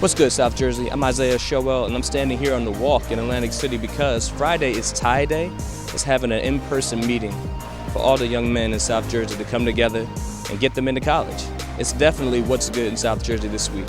What's good, South Jersey? I'm Isaiah Showell, and I'm standing here on the walk in Atlantic City because Friday is Tie Day. It's having an in-person meeting for all the young men in South Jersey to come together and get them into college. It's definitely what's good in South Jersey this week.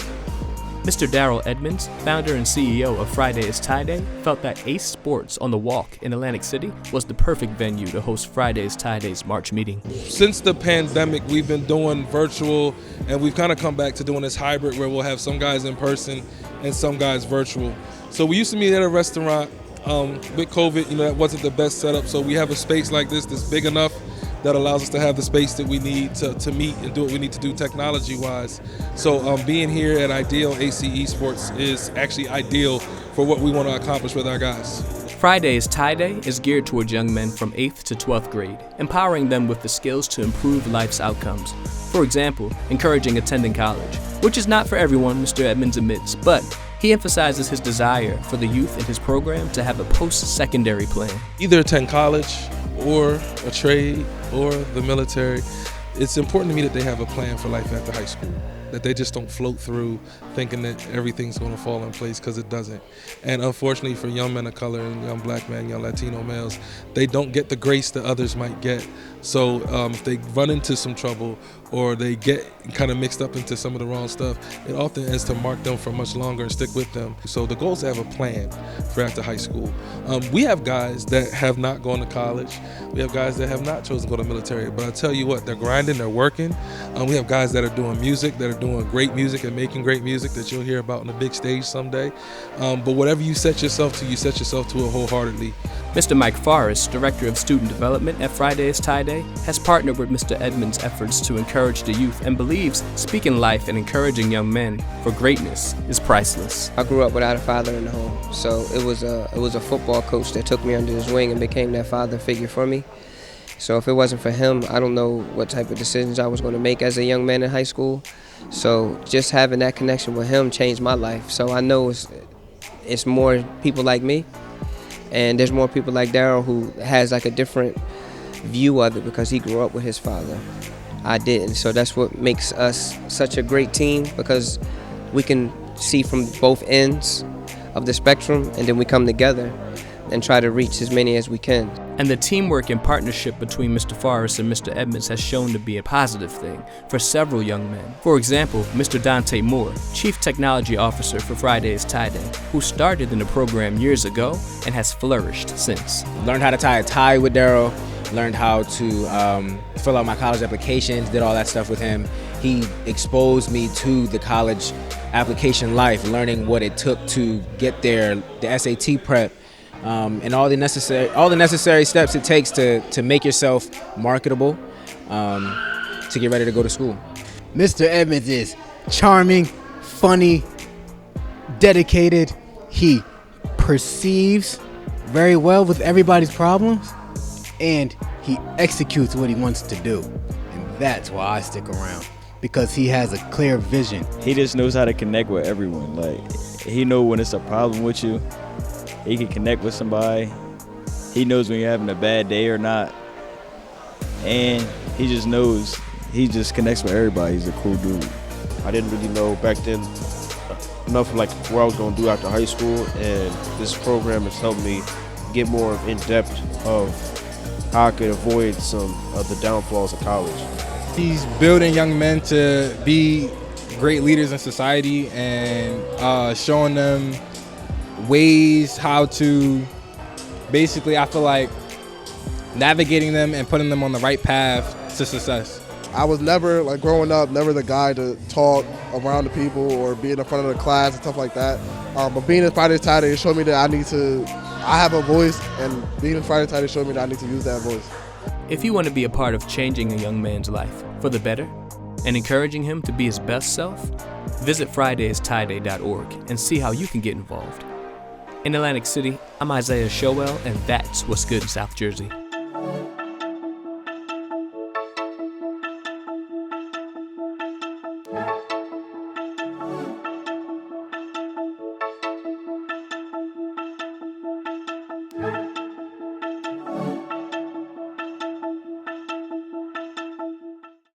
Mr. Darrell Edmonds, founder and CEO of Friday is Tie Day, felt that ACESPORTS on the Walk in Atlantic City was the perfect venue to host Friday's Tie Day's March meeting. Since the pandemic, we've been doing virtual, and we've kind of come back to doing this hybrid where we'll have some guys in person and some guys virtual. So we used to meet at a restaurant. With COVID, that wasn't the best setup. So we have a space like this that's big enough that allows us to have the space that we need to meet and do what we need to do technology-wise. So being here at Ideal AC Esports is actually ideal for what we want to accomplish with our guys. Friday's Tie Day is geared towards young men from 8th to 12th grade, empowering them with the skills to improve life's outcomes. For example, encouraging attending college, which is not for everyone, Mr. Edmonds admits, but he emphasizes his desire for the youth in his program to have a post-secondary plan. Either attend college or a trade or the military. It's important to me that they have a plan for life after high school, that they just don't float through thinking that everything's going to fall in place, because it doesn't. And unfortunately for young men of color and young black men, young Latino males, they don't get the grace that others might get. So if they run into some trouble or they get kind of mixed up into some of the wrong stuff, it often ends to mark them for much longer and stick with them. So the goal is to have a plan for after high school. We have guys that have not gone to college. We have guys that have not chosen to go to the military. But I tell you what, they're grinding, they're working. We have guys that are doing music, that are doing great music and making great music that you'll hear about on the big stage someday. But whatever you set yourself to it wholeheartedly. Mr. Mike Forrest, Director of Student Development at Friday's Tie Day, has partnered with Mr. Edmonds' efforts to encourage the youth and believes speaking life and encouraging young men for greatness is priceless. I grew up without a father in the home, so it was a football coach that took me under his wing and became that father figure for me. So if it wasn't for him, I don't know what type of decisions I was going to make as a young man in high school. So just having that connection with him changed my life. So I know it's more people like me, and there's more people like Darrell who has like a different view of it because he grew up with his father. I didn't. So that's what makes us such a great team, because we can see from both ends of the spectrum, and then we come together and try to reach as many as we can. And the teamwork and partnership between Mr. Forrest and Mr. Edmonds has shown to be a positive thing for several young men. For example, Mr. Dante Moore, Chief Technology Officer for Friday's Tie Day, who started in the program years ago and has flourished since. Learned how to tie a tie with Darrell, learned how to fill out my college applications, did all that stuff with him. He exposed me to the college application life, learning what it took to get there, the SAT prep, and all the necessary steps it takes to make yourself marketable, to get ready to go to school. Mr. Edmonds is charming, funny, dedicated. He perceives very well with everybody's problems, and he executes what he wants to do. And that's why I stick around, because he has a clear vision. He just knows how to connect with everyone. Like, he knows when it's a problem with you. He can connect with somebody. He knows when you're having a bad day or not. And he just knows. He just connects with everybody. He's a cool dude. I didn't really know back then enough of like what I was going to do after high school, and this program has helped me get more in depth of how I could avoid some of the downfalls of college. He's building young men to be great leaders in society and showing them ways how to basically, I feel like, navigating them and putting them on the right path to success. I was never, like growing up, never the guy to talk around the people or be in the front of the class and stuff like that. But being in Friday Tie Day showed me that I have a voice, and being in Friday Tie Day showed me that I need to use that voice. If you want to be a part of changing a young man's life for the better and encouraging him to be his best self, visit FridaysTieDay.org and see how you can get involved. In Atlantic City, I'm Isaiah Showell, and that's what's good in South Jersey.